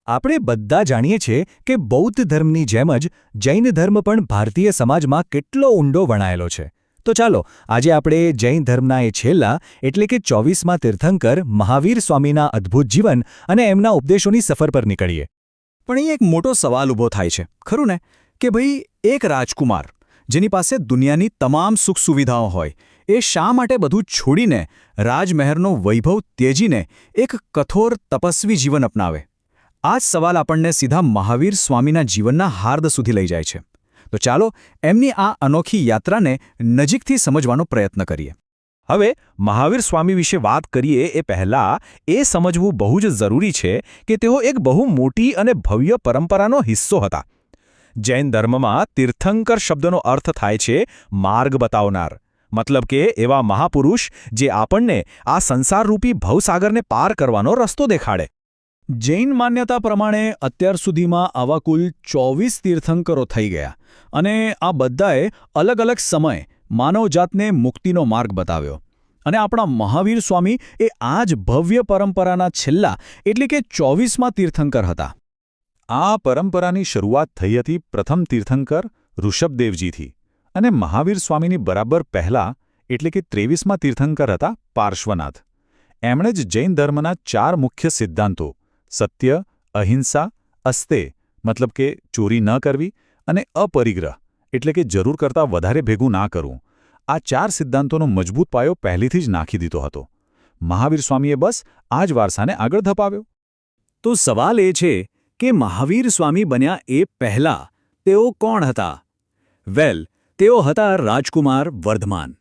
આપણે બધા જાણીએ છીએ કે બૌદ્ધ ધર્મની જેમ જ જૈન ધર્મ પણ ભારતીય સમાજમાં કેટલો ઊંડો વણાયેલો છે. તો ચાલો આજે આપણે જૈન ધર્મના એ છેલ્લા એટલે કે 24મા તીર્થંકર મહાવીર સ્વામીના અદ્ભુત જીવન અને એમના ઉપદેશોની સફર પર નીકળીએ. પણ અહીં એક મોટો સવાલ ઊભો થાય છે, ખરું ને, કે ભાઈ એક રાજકુમાર જેની પાસે દુનિયાની તમામ સુખ સુવિધાઓ હોય, એ શા માટે બધું છોડીને રાજમહેરનો વૈભવ ત્યજીને એક કઠોર તપસ્વી જીવન અપનાવે? આ જ સવાલ આપણને સીધા મહાવીર સ્વામીના જીવનના હાર્દ સુધી લઈ જાય છે. તો ચાલો એમની આ અનોખી યાત્રાને નજીકથી સમજવાનો પ્રયત્ન કરીએ. હવે મહાવીર સ્વામી વિશે વાત કરીએ એ પહેલાં એ સમજવું બહુ જ જરૂરી છે કે તેઓ એક બહુ મોટી અને ભવ્ય પરંપરાનો હિસ્સો હતા. જૈન ધર્મમાં તીર્થંકર શબ્દનો અર્થ થાય છે માર્ગ બતાવનાર, મતલબ કે એવા મહાપુરુષ જે આપણને આ સંસારરૂપી ભવસાગરને પાર કરવાનો રસ્તો દેખાડે. જૈન માન્યતા પ્રમાણે અત્યાર સુધીમાં આવા કુલ 24 તીર્થંકરો થઈ ગયા અને આ બધાએ અલગ અલગ સમય માનવજાતને મુક્તિનો માર્ગ બતાવ્યો. અને આપણા મહાવીર સ્વામી એ આ જ ભવ્ય પરંપરાના છેલ્લા એટલે કે 24મા તીર્થંકર હતા. આ પરંપરાની શરૂઆત થઈ હતી પ્રથમ તીર્થંકર ઋષભદેવજીથી અને મહાવીર સ્વામીની બરાબર પહેલાં એટલે કે 23મા તીર્થંકર હતા પાર્શ્વનાથ. એમણે જ જૈન ધર્મના 4 મુખ્ય સિદ્ધાંતો સત્ય, અહિંસા, અસ્તે મતલબ કે ચોરી ન કરવી અને અપરિગ્રહ એટલે કે જરૂર કરતાં વધારે ભેગું ના કરવું, આ 4 સિદ્ધાંતોનો મજબૂત પાયો પહેલીથી જ નાખી દીધો હતો. મહાવીર સ્વામીએ બસ આ જ વારસાને આગળ ધપાવ્યો. તો સવાલ એ છે કે મહાવીર સ્વામી બન્યા એ પહેલાં તેઓ કોણ હતા? તેઓ હતા રાજકુમાર વર્ધમાન.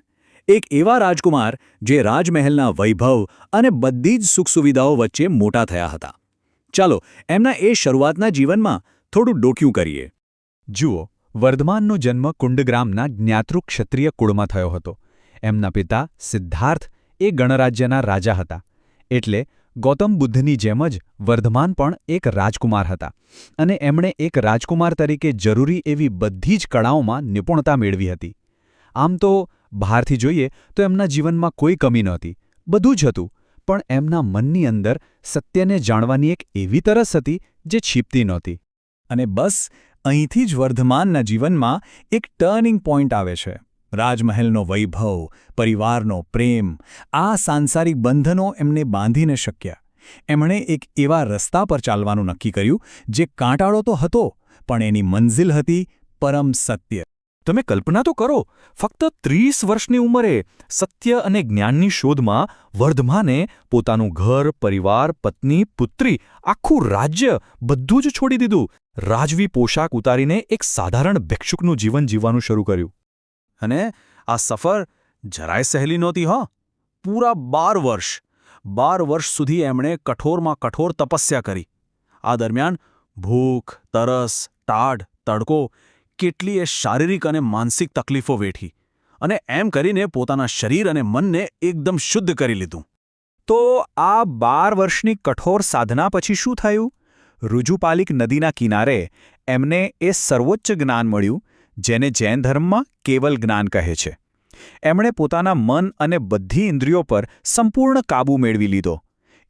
એક એવા રાજકુમાર જે રાજમહેલના વૈભવ અને બધી જ સુખ સુવિધાઓ વચ્ચે મોટા થયા હતા. ચાલો એમના એ શરૂઆતના જીવનમાં થોડું ડોક્યું કરીએ. જુઓ, વર્ધમાનનો જન્મ કુંડગ્રામના જ્ઞાતૃ ક્ષત્રિય કુળમાં થયો હતો. એમના પિતા સિદ્ધાર્થ એ ગણરાજ્યના રાજા હતા. એટલે ગૌતમ બુદ્ધની જેમ જ વર્ધમાન પણ એક રાજકુમાર હતા અને એમણે એક રાજકુમાર તરીકે જરૂરી એવી બધી જ કળાઓમાં નિપુણતા મેળવી હતી. આમ તો બહારથી જોઈએ તો એમના જીવનમાં કોઈ કમી નહોતી, બધું જ હતું, પણ એમના મનની અંદર સત્યને જાણવાની એક એવી તરસ હતી જે છીપતી નહોતી. અને બસ અહીંથી જ વર્ધમાનના જીવનમાં એક ટર્નિંગ પોઈન્ટ આવે છે. રાજમહેલનો વૈભવ, પરિવારનો પ્રેમ, આ સાંસારિક બંધનો એમને બાંધી ન શક્યા. એમણે એક એવા રસ્તા પર ચાલવાનું નક્કી કર્યું જે કાંટાળો તો હતો, પણ એની મંઝિલ હતી પરમ સત્ય. તમે કલ્પના તો કરો, ફક્ત 30 વર્ષની ઉંમરે સત્ય અને જ્ઞાનની શોધમાં વર્ધમાને પોતાનું ઘર, પરિવાર, પત્ની, પુત્રી, આખું રાજ્ય બધું જ છોડી દીધું. રાજવી પોશાક ઉતારીને એક સાધારણ ભિક્ષુકનું જીવન જીવવાનું શરૂ કર્યું. અને આ સફર જરાય સહેલી નહોતી. પૂરા 12 વર્ષ સુધી એમણે કઠોરમાં કઠોર તપસ્યા કરી. આ દરમિયાન ભૂખ, તરસ, ટાઢ, તડકો, કેટલીય શારીરિક અને માનસિક તકલીફો વેઠી અને એમ કરીને પોતાના શરીર અને મનને એકદમ શુદ્ધ કરી લીધું. તો આ 12 વર્ષની કઠોર સાધના પછી શું થયું? ઋજુપાલિક નદીના કિનારે એમને એ સર્વોચ્ચ જ્ઞાન મળ્યું જેને જૈન ધર્મમાં કેવલ જ્ઞાન કહે છે. એમણે પોતાના મન અને બધી ઇન્દ્રિયો પર સંપૂર્ણ કાબૂ મેળવી લીધો.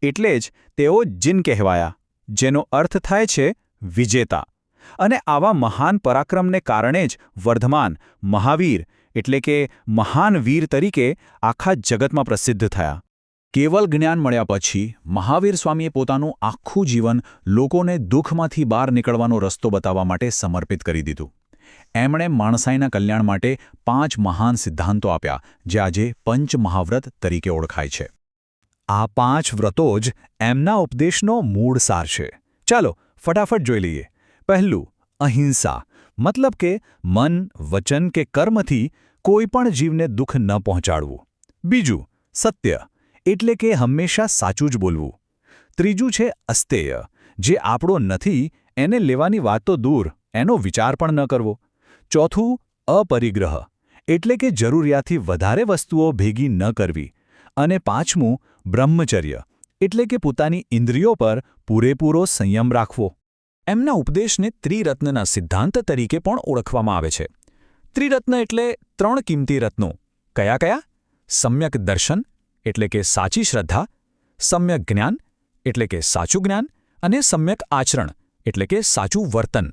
એટલે જ તેઓ જીન કહેવાયા, જેનો અર્થ થાય છે વિજેતા. અને આવા મહાન પરાક્રમને કારણે જ વર્ધમાન મહાવીર એટલે કે મહાન વીર તરીકે આખા જગતમાં પ્રસિદ્ધ થયા. કેવલ જ્ઞાન મળ્યા પછી મહાવીર સ્વામીએ પોતાનું આખું જીવન લોકોને દુઃખમાંથી બહાર નીકળવાનો રસ્તો બતાવવા માટે સમર્પિત કરી દીધું. એમણે માણસાઈના કલ્યાણ માટે 5 મહાન સિદ્ધાંતો આપ્યા જે આજે પંચમહાવ્રત તરીકે ઓળખાય છે. આ 5 વ્રતો જ એમના ઉપદેશનો મૂળ સાર છે. ચાલો ફટાફટ જોઈ લઈએ. પહેલું, અહિંસા, મતલબ કે મન, વચન કે કર્મથી કોઈ પણ જીવને દુઃખ ન પહોંચાડવું. બીજું, સત્ય, એટલે કે હંમેશા સાચું જ બોલવું. ત્રીજું છે અસ્તેય, જે આપણો નથી એને લેવાની વાત તો દૂર, એનો વિચાર પણ ન કરવો. ચોથું, અપરિગ્રહ, એટલે કે જરૂરિયાતથી વધારે વસ્તુઓ ભેગી ન કરવી. અને પાંચમું, બ્રહ્મચર્ય, એટલે કે પોતાની ઇન્દ્રિયો પર પૂરેપૂરો સંયમ રાખવો. એમના ઉપદેશને ત્રિરત્નના સિદ્ધાંત તરીકે પણ ઓળખવામાં આવે છે. ત્રિરત્ન એટલે 3 કિંમતી રત્નો. કયા કયા? સમ્યક દર્શન એટલે કે સાચી શ્રદ્ધા, સમ્યક જ્ઞાન એટલે કે સાચું જ્ઞાન અને સમ્યક આચરણ એટલે કે સાચું વર્તન.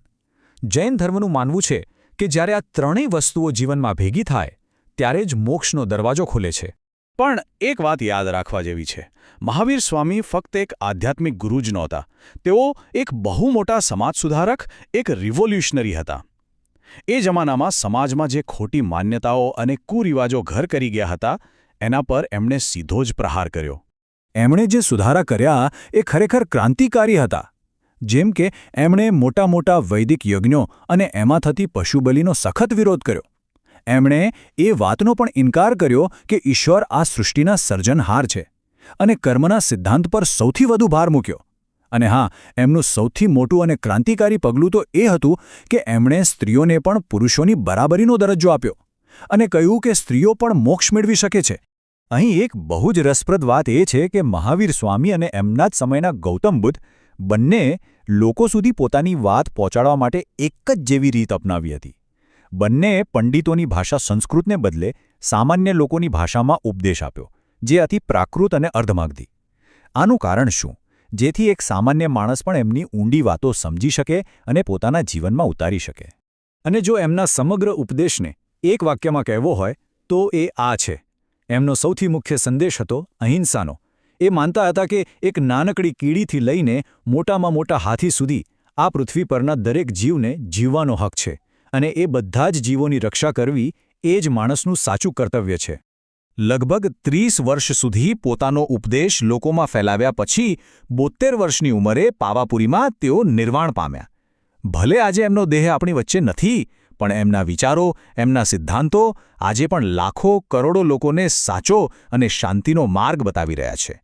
જૈન ધર્મનું માનવું છે કે જ્યારે આ ત્રણેય વસ્તુઓ જીવનમાં ભેગી થાય ત્યારે જ મોક્ષનો દરવાજો ખુલે છે. પણ એક વાત યાદ રાખવા જેવી છે. મહાવીર સ્વામી ફક્ત એક આધ્યાત્મિક ગુરુ જ નહોતા. તેઓ એક બહુ મોટા સમાજ સુધારક, એક રિવોલ્યુશનરી હતા. એ જમાનામાં સમાજમાં જે ખોટી માન્યતાઓ અને કુરિવાજો ઘર કરી ગયા હતા એના પર એમણે સીધો જ પ્રહાર કર્યો. એમણે જે સુધારા કર્યા એ ખરેખર ક્રાંતિકારી હતા. જેમ કે એમણે મોટા મોટા વૈદિક યજ્ઞો અને એમાં થતી પશુબલિનો સખત વિરોધ કર્યો. એમણે એ વાતનો પણ ઇનકાર કર્યો કે ઈશ્વર આ સૃષ્ટિના સર્જનહાર છે અને કર્મના સિદ્ધાંત પર સૌથી વધુ ભાર મૂક્યો. અને હા, એમનું સૌથી મોટું અને ક્રાંતિકારી પગલું તો એ હતું કે એમણે સ્ત્રીઓને પણ પુરુષોની બરાબરીનો દરજ્જો આપ્યો અને કહ્યું કે સ્ત્રીઓ પણ મોક્ષ મેળવી શકે છે. અહીં એક બહુ જ રસપ્રદ વાત એ છે કે મહાવીર સ્વામી અને એમના જ સમયના ગૌતમ બુદ્ધ બંને લોકો સુધી પોતાની વાત પહોંચાડવા માટે એક જ જેવી રીત અપનાવી હતી. બંનેએ પંડિતોની ભાષા સંસ્કૃતને બદલે સામાન્ય લોકોની ભાષામાં ઉપદેશ આપ્યો, જે અતિ પ્રાકૃત અને અર્ધમાગધી. આનું કારણ શું? જેથી એક સામાન્ય માણસ પણ એમની ઊંડી વાતો સમજી શકે અને પોતાના જીવનમાં ઉતારી શકે. અને જો એમના સમગ્ર ઉપદેશને એક વાક્યમાં કહેવો હોય તો એ આ છે. એમનો સૌથી મુખ્ય સંદેશ હતો અહિંસાનો. એ માનતા હતા કે એક નાનકડી કીડીથી લઈને મોટામાં મોટા હાથી સુધી આ પૃથ્વી પરના દરેક જીવને જીવવાનો હક છે અને એ બધા જ જીવોની રક્ષા કરવી એ જ માણસનું સાચું કર્તવ્ય છે. લગભગ 30 વર્ષ સુધી પોતાનો ઉપદેશ લોકોમાં ફેલાવ્યા પછી 72 વર્ષની ઉંમરે પાવાપુરીમાં તેઓ નિર્વાણ પામ્યા. ભલે આજે એમનો દેહ આપણી વચ્ચે નથી, પણ એમના વિચારો, એમના સિદ્ધાંતો આજે પણ લાખો કરોડો લોકોને સાચો અને શાંતિનો માર્ગ બતાવી રહ્યા છે.